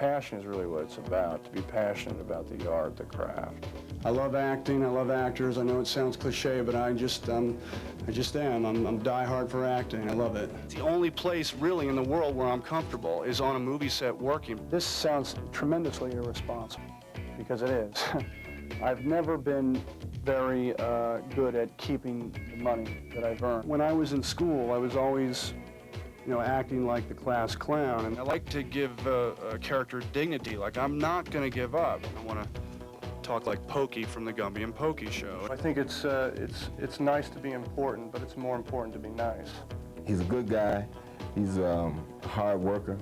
Passion is really what it's about, to be passionate about the art, the craft. I love acting, I love actors. I know it sounds cliche, but I just am. I'm die-hard for acting. I love it. The only place really in the world where I'm comfortable is on a movie set working. This sounds tremendously irresponsible, because it is. I've never been very good at keeping the money that I've earned. When I was in school, I was always, acting like the class clown. And I like to give a character dignity, like I'm not going to give up. I want to talk like Pokey from the Gumby and Pokey show. I think it's nice to be important, but it's more important to be nice. He's a good guy. He's a hard worker,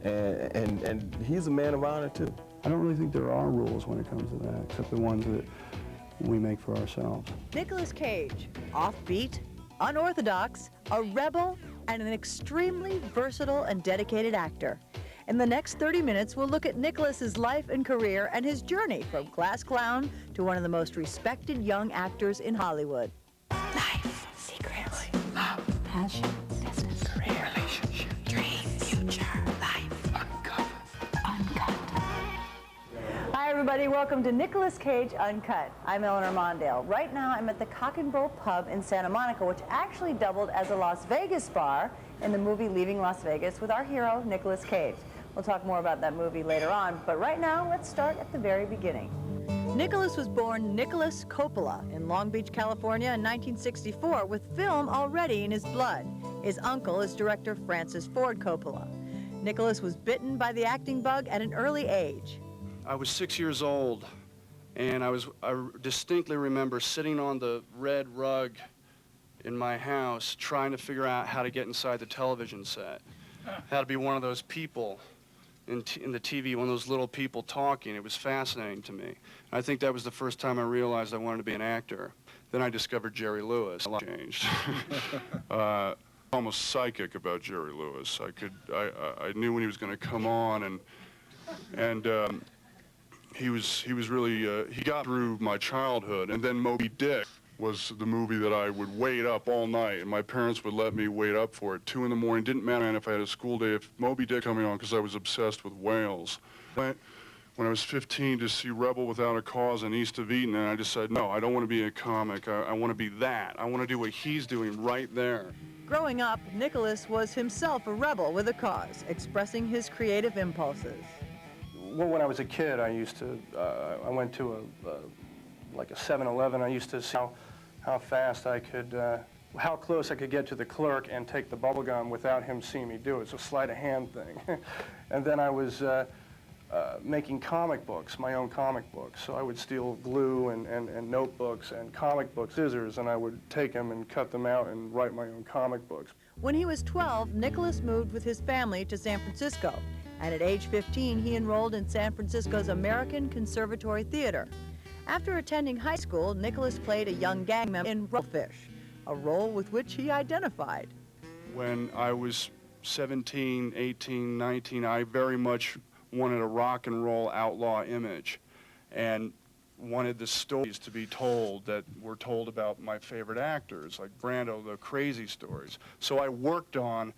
and he's a man of honor too. I don't really think there are rules when it comes to that, except the ones that we make for ourselves. Nicolas Cage, offbeat, unorthodox, a rebel, and an extremely versatile and dedicated actor. In the next 30 minutes, we'll look at Nicolas's life and career and his journey from class clown to one of the most respected young actors in Hollywood. Life, secrets, love, passion, business, career, relationship, dreams, future, life, uncut. Hi, everybody. Welcome to Nicolas Cage Uncut. I'm Eleanor Mondale. Right now, I'm at the Cock and Bull Pub in Santa Monica, which actually doubled as a Las Vegas bar in the movie Leaving Las Vegas with our hero, Nicolas Cage. We'll talk more about that movie later on, but right now, let's start at the very beginning. Nicolas was born Nicolas Coppola in Long Beach, California in 1964 with film already in his blood. His uncle is director Francis Ford Coppola. Nicolas was bitten by the acting bug at an early age. I was 6 years old, and I distinctly remember sitting on the red rug in my house trying to figure out how to get inside the television set. How to be one of those people in the TV, one of those little people talking. It was fascinating to me. I think that was the first time I realized I wanted to be an actor. Then I discovered Jerry Lewis. A lot changed. Almost psychic about Jerry Lewis. I knew when he was going to come on, and he was really he got through my childhood. And then Moby Dick was the movie that I would wait up all night, and my parents would let me wait up for it. 2 in the morning, didn't matter if I had a school day, if Moby Dick coming on, because I was obsessed with whales. When I was 15 to see Rebel Without a Cause in East of Eden, and I decided, no, I don't want to be a comic. I want to be that. I want to do what he's doing right there. Growing up, Nicolas was himself a rebel with a cause, expressing his creative impulses. Well, when I was a kid, I used to, I went to like a 7-Eleven. I used to see how fast I could, how close I could get to the clerk and take the bubble gum without him seeing me do it. It's a sleight of hand thing. And then I was making comic books, my own comic books. So I would steal glue and notebooks and comic book scissors, and I would take them and cut them out and write my own comic books. When he was 12, Nicolas moved with his family to San Francisco. And at age 15, he enrolled in San Francisco's American Conservatory Theater. After attending high school, Nicolas played a young gang member in Rollfish, a role with which he identified. When I was 17, 18, 19, I very much wanted a rock and roll outlaw image and wanted the stories to be told that were told about my favorite actors, like Brando, the crazy stories. So I worked on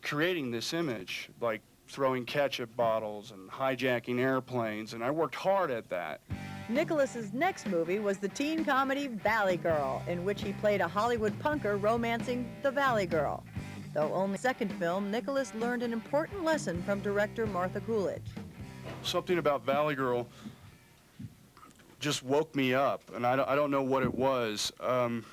creating this image, like throwing ketchup bottles and hijacking airplanes, and I worked hard at that. Nicolas's next movie was the teen comedy Valley Girl, in which he played a Hollywood punker romancing the Valley Girl. Though only the second film, Nicolas learned an important lesson from director Martha Coolidge. Something about Valley Girl just woke me up, and I don't know what it was. That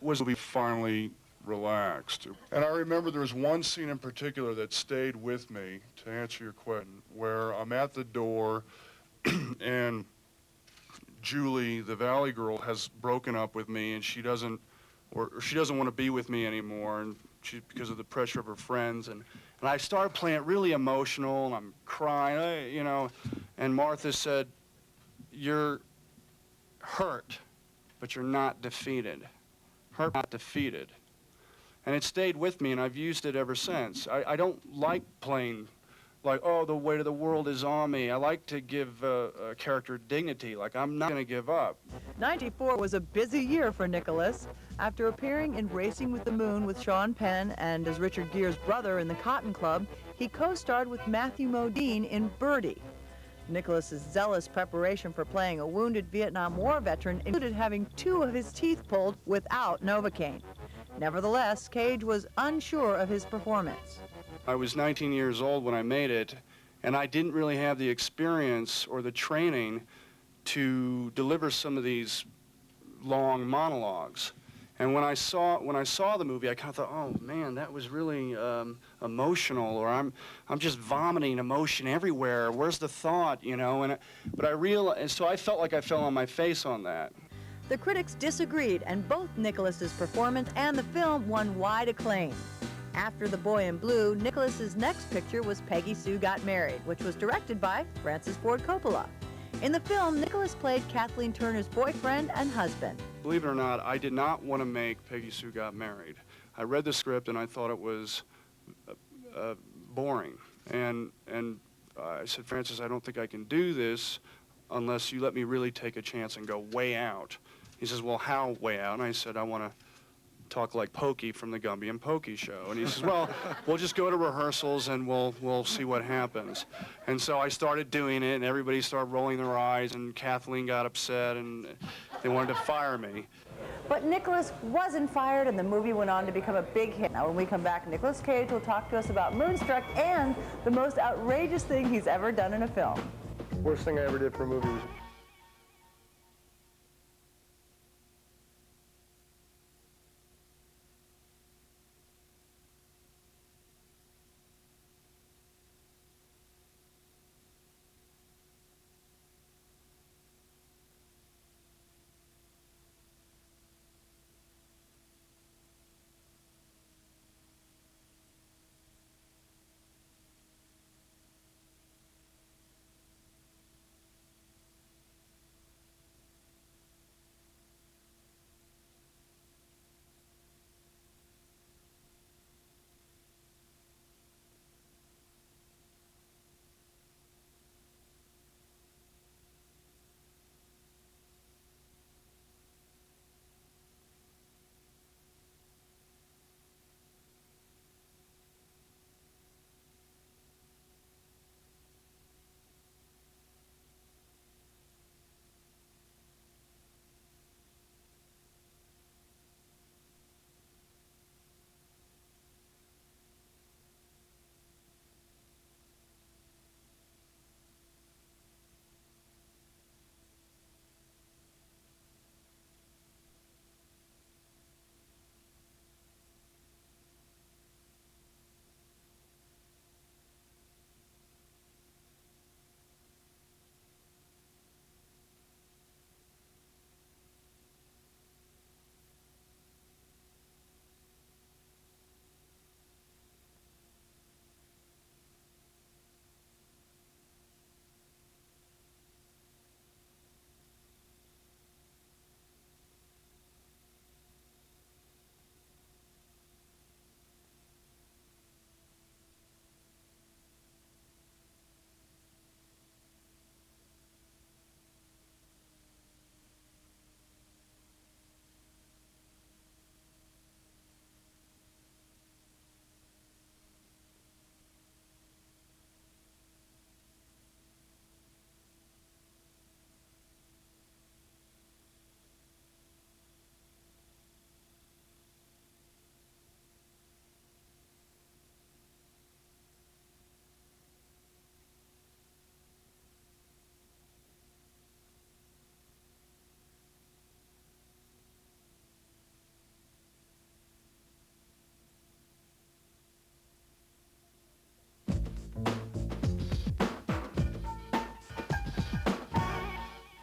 was we finally relaxed. And I remember there was one scene in particular that stayed with me, to answer your question, where I'm at the door, and Julie, the Valley Girl, has broken up with me, and she doesn't want to be with me anymore, and because of the pressure of her friends, and I started playing it really emotional, and I'm crying, and Martha said, "You're hurt, but you're not defeated. Hurt, not defeated." And it stayed with me, and I've used it ever since. I don't like playing like, oh, the weight of the world is on me. I like to give a character dignity, like I'm not going to give up. 94 was a busy year for Nicolas. After appearing in Racing with the Moon with Sean Penn and as Richard Gere's brother in The Cotton Club, he co-starred with Matthew Modine in Birdie. Nicolas's zealous preparation for playing a wounded Vietnam War veteran included having 2 of his teeth pulled without Novocaine. Nevertheless, Cage was unsure of his performance. I was 19 years old when I made it, and I didn't really have the experience or the training to deliver some of these long monologues. And when I saw the movie, I kind of thought, oh man, that was really emotional, or I'm just vomiting emotion everywhere. Where's the thought, you know? But I realized, and so I felt like I fell on my face on that. The critics disagreed, and both Nicolas's performance and the film won wide acclaim. After The Boy in Blue, Nicolas's next picture was Peggy Sue Got Married, which was directed by Francis Ford Coppola. In the film, Nicolas played Kathleen Turner's boyfriend and husband. Believe it or not, I did not want to make Peggy Sue Got Married. I read the script and I thought it was boring. And I said, Francis, I don't think I can do this unless you let me really take a chance and go way out. He says, well, how way out? And I said, I want to talk like Pokey from the Gumby and Pokey show. And he says, well, we'll just go to rehearsals and we'll see what happens. And so I started doing it, and everybody started rolling their eyes, and Kathleen got upset, and they wanted to fire me. But Nicolas wasn't fired, and the movie went on to become a big hit. Now, when we come back, Nicolas Cage will talk to us about Moonstruck and the most outrageous thing he's ever done in a film. Worst thing I ever did for a movie was...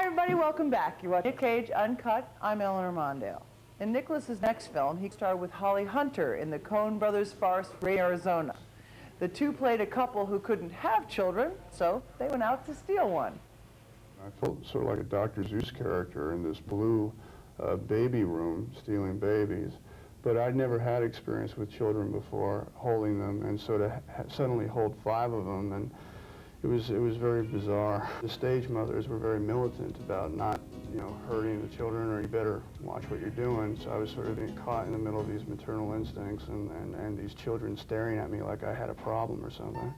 Everybody, welcome back. You're watching Nick Cage Uncut. I'm Eleanor Mondale. In Nicolas's next film, he starred with Holly Hunter in the Coen Brothers farce Raising Arizona. The two played a couple who couldn't have children, so they went out to steal one. I felt sort of like a Dr. Seuss character in this blue baby room, stealing babies. but I'd never had experience with children before, holding them, and so to suddenly hold 5 of them, and it was very bizarre. The stage mothers were very militant about not, hurting the children, or you better watch what you're doing. So I was sort of being caught in the middle of these maternal instincts and these children staring at me like I had a problem or something.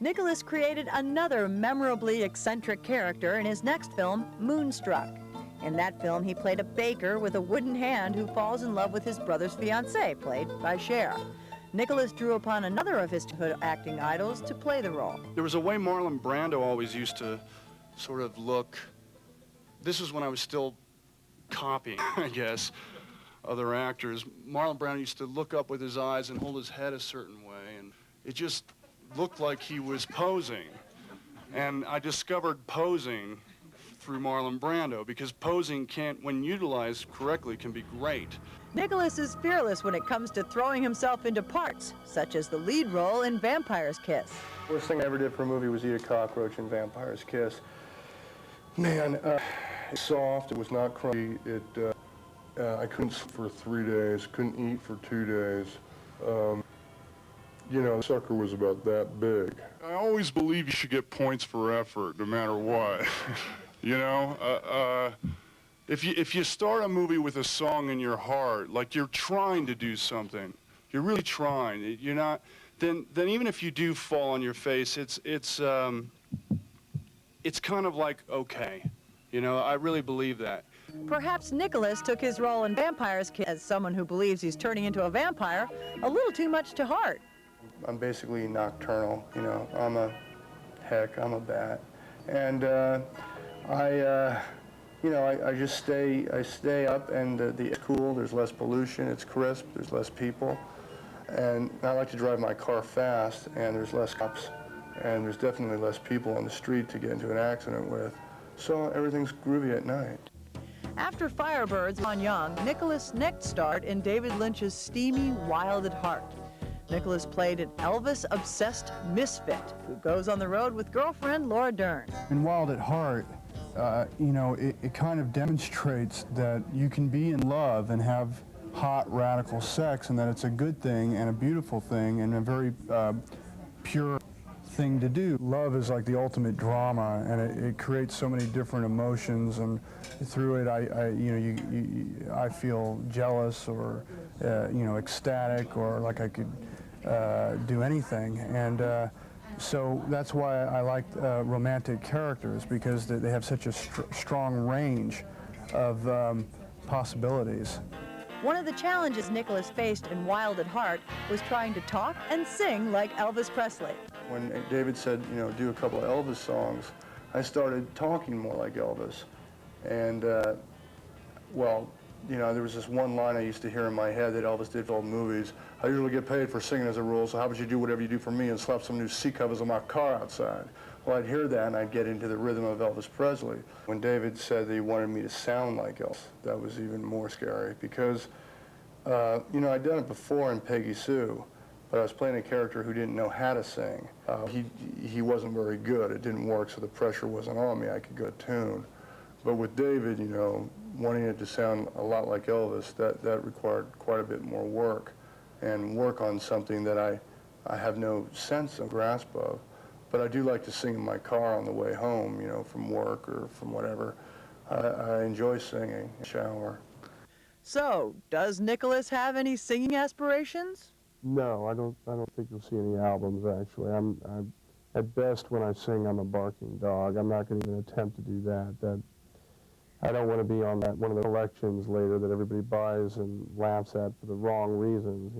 Nicolas created another memorably eccentric character in his next film, Moonstruck. In that film, he played a baker with a wooden hand who falls in love with his brother's fiancée, played by Cher. Nicolas drew upon another of his childhood acting idols to play the role. There was a way Marlon Brando always used to sort of look. This was when I was still copying, I guess, other actors. Marlon Brando used to look up with his eyes and hold his head a certain way, and it just looked like he was posing. And I discovered posing through Marlon Brando, because posing when utilized correctly, can be great. Nicolas is fearless when it comes to throwing himself into parts, such as the lead role in Vampire's Kiss. Worst thing I ever did for a movie was eat a cockroach in Vampire's Kiss. Man, it's soft, it was not crunchy, I couldn't sleep for 3 days, couldn't eat for 2 days. The sucker was about that big. I always believe you should get points for effort, no matter what. If you start a movie with a song in your heart, like you're trying to do something, you're really trying. You're not. Then even if you do fall on your face, it's kind of like okay. I really believe that. Perhaps Nicolas took his role in Vampire's Kiss as someone who believes he's turning into a vampire a little too much to heart. I'm basically nocturnal, I'm a bat. And I just stay up, and it's cool, there's less pollution, it's crisp, there's less people. And I like to drive my car fast, and there's less cops, and there's definitely less people on the street to get into an accident with. So everything's groovy at night. After Firebirds on Young, Nicolas next starred in David Lynch's steamy Wild at Heart. Nicolas played an Elvis-obsessed misfit who goes on the road with girlfriend Laura Dern. In Wild at Heart, it kind of demonstrates that you can be in love and have hot, radical sex, and that it's a good thing and a beautiful thing and a very pure thing to do. Love is like the ultimate drama, and it creates so many different emotions, and through it I feel jealous or ecstatic, or like I could do anything. And so that's why I like romantic characters, because they have such a strong range of possibilities. One of the challenges Nicolas faced in Wild at Heart was trying to talk and sing like Elvis Presley. When David said, do a couple of Elvis songs, I started talking more like Elvis. And, there was this one line I used to hear in my head that Elvis did for old movies. I usually get paid for singing as a rule, so how about you do whatever you do for me and slap some new seat covers on my car outside? Well, I'd hear that, and I'd get into the rhythm of Elvis Presley. When David said that he wanted me to sound like Elvis, that was even more scary, because, I'd done it before in Peggy Sue, but I was playing a character who didn't know how to sing. He wasn't very good. It didn't work, so the pressure wasn't on me. I could go tune. But with David, wanting it to sound a lot like Elvis, that required quite a bit more work, and work on something that I have no sense of grasp of. But I do like to sing in my car on the way home, from work or from whatever. I enjoy singing, shower. So, does Nicolas have any singing aspirations? No, I don't think you'll see any albums, actually. I'm at best, when I sing, I'm a barking dog. I'm not going to even attempt to do that. I don't want to be on one of the collections later that everybody buys and laughs at for the wrong reasons,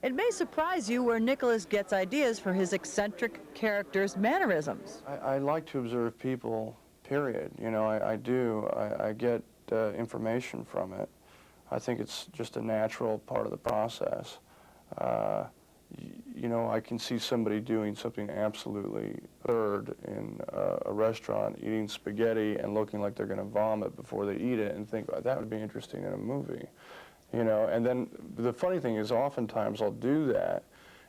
It may surprise you where Nicolas gets ideas for his eccentric character's mannerisms. I like to observe people, period. I do. I get information from it. I think it's just a natural part of the process. I can see somebody doing something absolutely absurd in a restaurant, eating spaghetti and looking like they're going to vomit before they eat it, and think, oh, that would be interesting in a movie. And then the funny thing is, oftentimes I'll do that,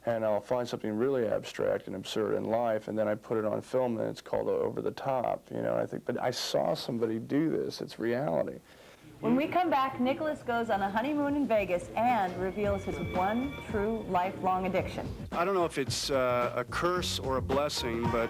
and I'll find something really abstract and absurd in life, and then I put it on film, and it's called Over the Top. I think, but I saw somebody do this. It's reality. When we come back, Nicolas goes on a honeymoon in Vegas and reveals his one true lifelong addiction. I don't know if it's a curse or a blessing, but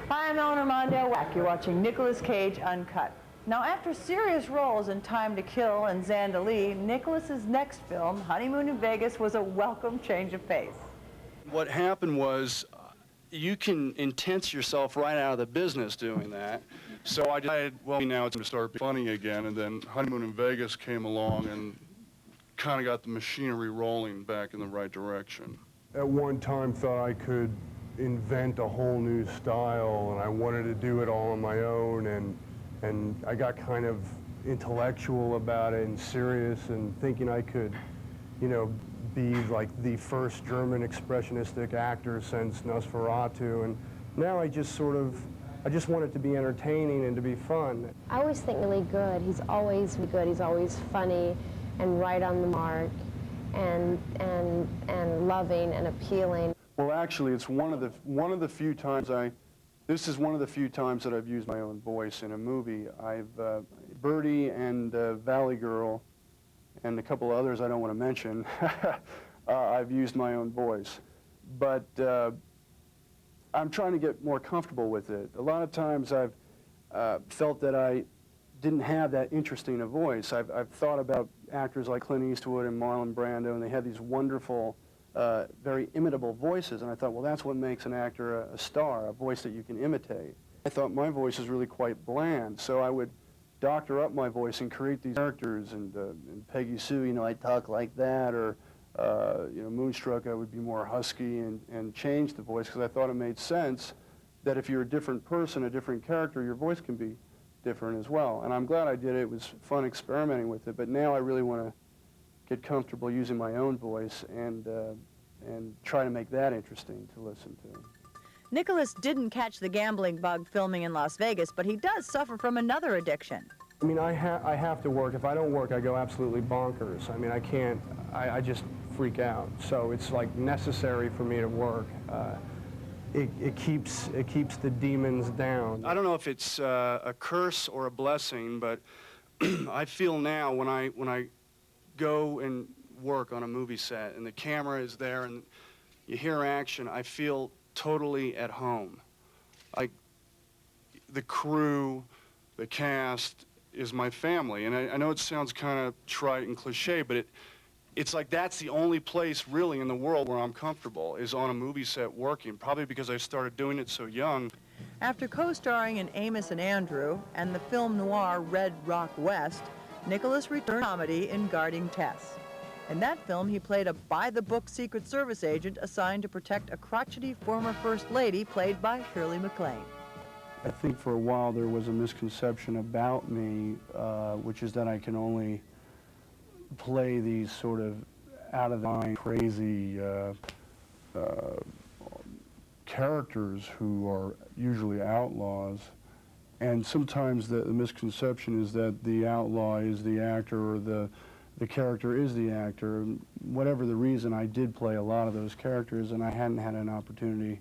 Hi, I'm Eleanor Mondale. You're watching Nicolas Cage Uncut. Now, after serious roles in Time to Kill and Xandalee, Nicolas's next film, Honeymoon in Vegas, was a welcome change of pace. what happened was you can intense yourself right out of the business doing that. So I decided, well, now it's going to start being funny again, and then Honeymoon in Vegas came along and kind of got the machinery rolling back in the right direction. At one time thought I could invent a whole new style, and I wanted to do it all on my own, and I got kind of intellectual about it and serious and thinking I could, you know, be like the first German expressionistic actor since Nosferatu, and now I just want it to be entertaining and to be fun. I always think really good. He's always good. He's always funny and right on the mark and loving and appealing. Well, actually, it's one of the few times this is one of the few times that I've used my own voice in a movie. Birdie and Valley Girl and a couple others I don't want to mention, I've used my own voice. But I'm trying to get more comfortable with it. A lot of times I've felt that I didn't have that interesting a voice. I've thought about actors like Clint Eastwood and Marlon Brando, and they had these wonderful, very imitable voices, and I thought, well, that's what makes an actor a star, a voice that you can imitate. I thought my voice was really quite bland, so I would doctor up my voice and create these characters, and Peggy Sue, you know, I'd talk like that, or you know, Moonstruck, I would be more husky and change the voice, because I thought it made sense that if you're a different person, a different character, your voice can be different as well. And I'm glad I did it. It was fun experimenting with it, but now I really want to get comfortable using my own voice and try to make that interesting to listen to. Nicolas didn't catch the gambling bug filming in Las Vegas, but he does suffer from another addiction. I mean, I have to work. If I don't work, I go absolutely bonkers. I mean, I can't, I just freak out. So it's like necessary for me to work. It keeps the demons down. I don't know if it's a curse or a blessing, but I feel now when I go and work on a movie set and the camera is there and you hear action, I feel totally at home. Like the crew, the cast is my family. And I know it sounds kind of trite and cliche, but it's like that's the only place really in the world where I'm comfortable, is on a movie set working, probably because I started doing it so young. After co-starring in Amos and Andrew and the film noir Red Rock West, Nicolas returned to comedy in Guarding Tess. In that film, he played a by-the-book Secret Service agent assigned to protect a crotchety former First Lady played by Shirley MacLaine. I think for a while there was a misconception about me, which is that I can only play these sort of out-of-the-line, crazy characters who are usually outlaws. And sometimes the misconception is that the outlaw is the actor or the character is the actor. Whatever the reason, I did play a lot of those characters, and I hadn't had an opportunity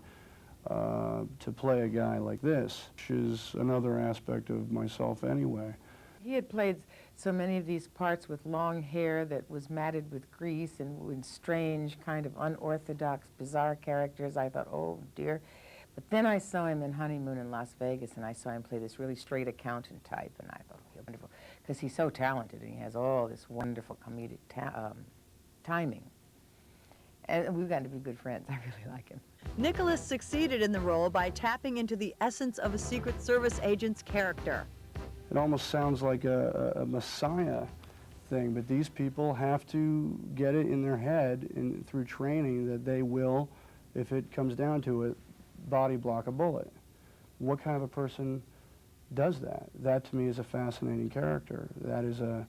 to play a guy like this, which is another aspect of myself anyway. He had played so many of these parts with long hair that was matted with grease and with strange, kind of unorthodox, bizarre characters. I thought, oh dear. But then I saw him in Honeymoon in Las Vegas, and I saw him play this really straight accountant type, and I thought, okay, wonderful, because he's so talented, and he has all this wonderful comedic timing. And we've gotten to be good friends. I really like him. Nicolas succeeded in the role by tapping into the essence of a Secret Service agent's character. It almost sounds like a Messiah thing, but these people have to get it in their head through training that they will, if it comes down to it, body block a bullet. What kind of a person does that? That to me is a fascinating character. That is a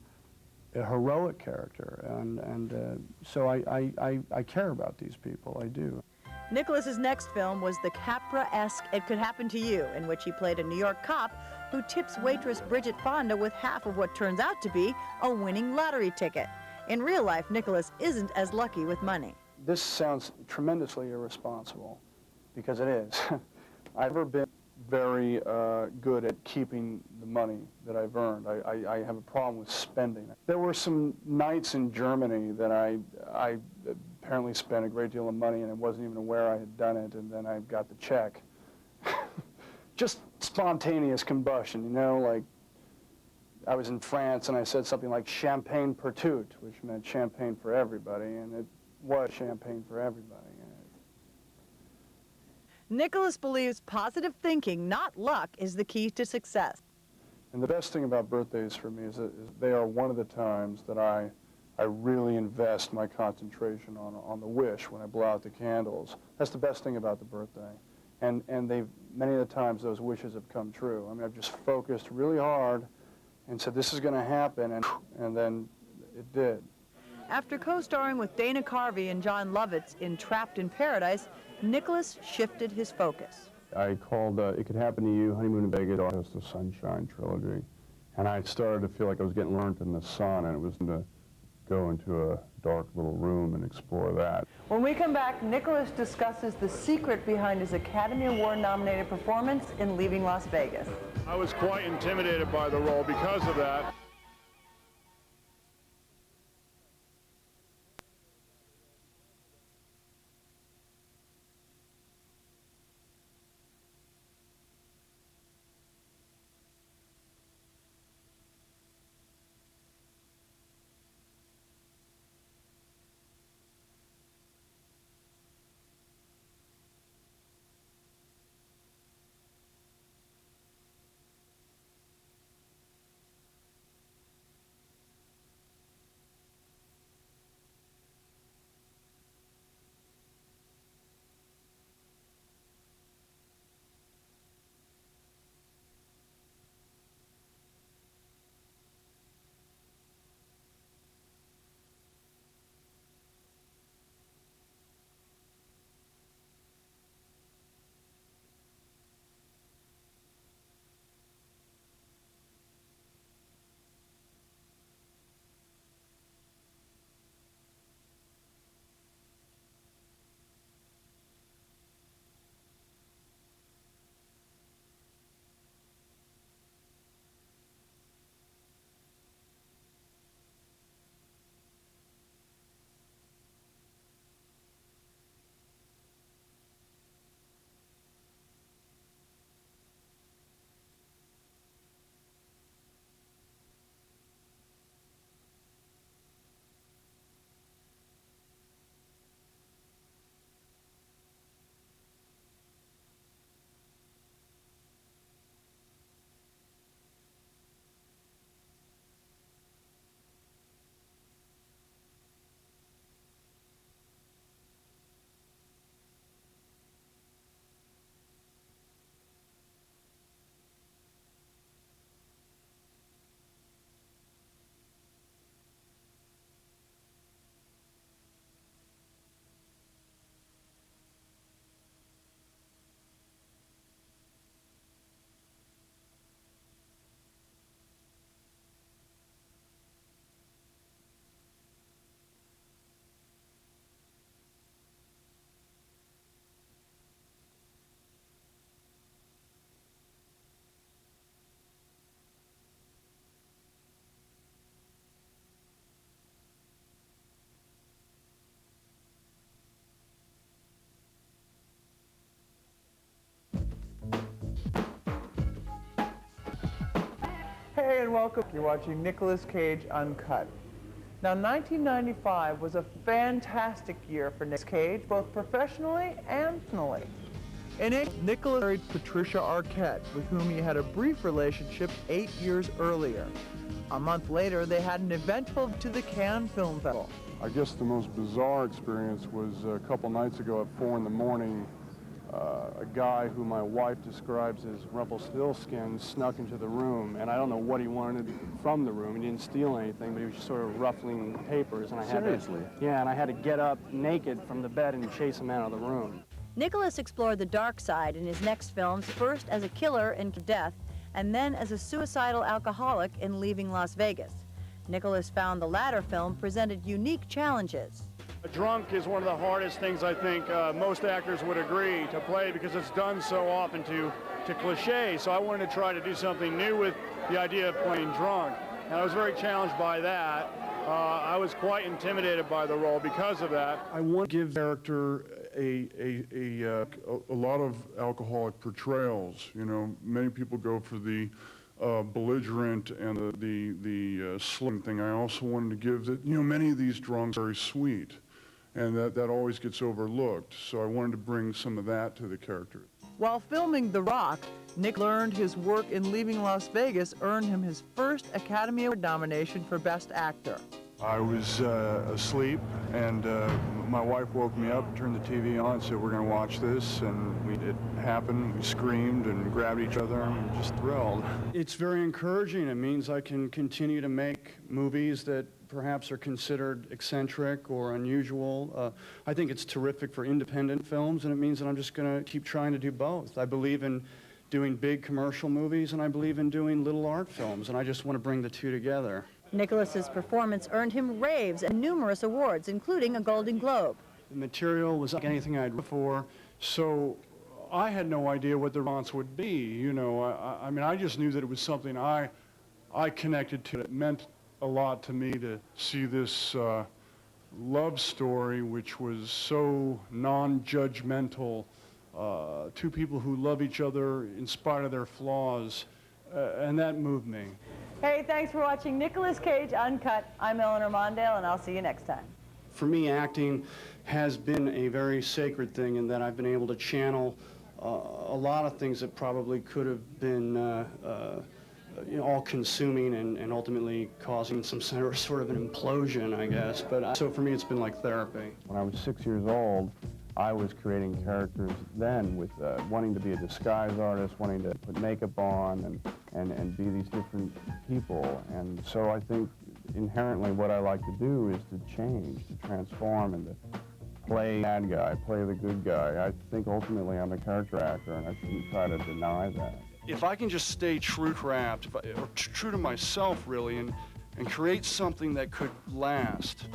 heroic character, and so I care about these people. I do. Nicolas's next film was the Capra-esque It Could Happen to You, in which he played a New York cop who tips waitress Bridget Fonda with half of what turns out to be a winning lottery ticket. In real life, Nicolas isn't as lucky with money. This sounds tremendously irresponsible, because it is. I've never been very good at keeping the money that I've earned. I have a problem with spending it. There were some nights in Germany that I apparently spent a great deal of money and I wasn't even aware I had done it, and then I got the check. Just spontaneous combustion, you know, like I was in France and I said something like champagne pour tout, which meant champagne for everybody, and it was champagne for everybody. Nicolas believes positive thinking, not luck, is the key to success. And the best thing about birthdays for me is that they are one of the times that I really invest my concentration on the wish when I blow out the candles. That's the best thing about the birthday. And many of the times those wishes have come true. I mean, I've just focused really hard and said, this is going to happen, and then it did. After co-starring with Dana Carvey and John Lovitz in Trapped in Paradise, Nicolas shifted his focus. I called It Could Happen to You, Honeymoon in Vegas, the Sunshine Trilogy. And I started to feel like I was getting learned in the sun, and it was to go into a dark little room and explore that. When we come back, Nicolas discusses the secret behind his Academy Award-nominated performance in Leaving Las Vegas. I was quite intimidated by the role because of that. Hey, and welcome. You're watching Nicolas Cage Uncut. Now, 1995 was a fantastic year for Nicolas Cage, both professionally and personally. In it, Nicolas married Patricia Arquette, with whom he had a brief relationship 8 years earlier. A month later, they had an eventful to the Cannes Film Festival. I guess the most bizarre experience was a couple nights ago at 4 in the morning. A guy who my wife describes as Rumpelstiltskin snuck into the room, and I don't know what he wanted from the room. He didn't steal anything, but he was just sort of ruffling papers, and I had and I had to get up naked from the bed and chase him out of the room. Nicolas explored the dark side in his next films, first as a killer in Death, and then as a suicidal alcoholic in Leaving Las Vegas. Nicolas found the latter film presented unique challenges. Drunk is one of the hardest things I think most actors would agree to play because it's done so often to cliche. So I wanted to try to do something new with the idea of playing drunk. And I was very challenged by that. I was quite intimidated by the role because of that. I want to give the character a lot of alcoholic portrayals. You know, many people go for the belligerent and the slim thing. I also wanted to give that, you know, many of these drunks are very sweet, and that always gets overlooked. So I wanted to bring some of that to the character. While filming The Rock, Nick learned his work in Leaving Las Vegas earned him his first Academy Award nomination for Best Actor. I was asleep, and my wife woke me up, turned the TV on, said, "We're going to watch this," and it happened. We screamed and grabbed each other, and we were just thrilled. It's very encouraging. It means I can continue to make movies that perhaps are considered eccentric or unusual. I think it's terrific for independent films, and it means that I'm just going to keep trying to do both. I believe in doing big commercial movies, and I believe in doing little art films, and I just want to bring the two together. Nicolas's performance earned him raves and numerous awards, including a Golden Globe. The material was like anything I'd before, so I had no idea what the response would be. You know, I mean, I just knew that it was something I connected to. It meant a lot to me to see this love story, which was so non-judgmental, two people who love each other in spite of their flaws, and that moved me. Hey, thanks for watching Nicolas Cage Uncut. I'm Eleanor Mondale, and I'll see you next time. For me, acting has been a very sacred thing in that I've been able to channel a lot of things that probably could have been you know, all-consuming and ultimately causing some sort of an implosion, I guess. But so for me, it's been like therapy. When I was 6 years old, I was creating characters then with wanting to be a disguise artist, wanting to put makeup on and be these different people. And so I think inherently what I like to do is to change, to transform, and to play the bad guy, play the good guy. I think ultimately I'm a character actor, and I shouldn't try to deny that. If I can just stay true craft, or true to myself really, and create something that could last,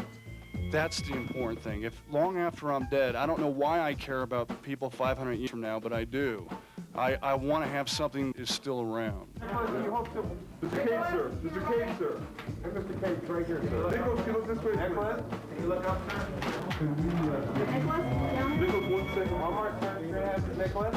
that's the important thing. If long after I'm dead, I don't know why I care about people 500 years from now, but I do. I want to have something that is still around. Mr. Cage, sir. Mr. Cage, sir. Hey, Mr. Cage, right here, sir. Nicholas, give us this way. Nicholas, can you look up, sir? Nicholas, 1 second. One more, sir. You're going to have Nicholas.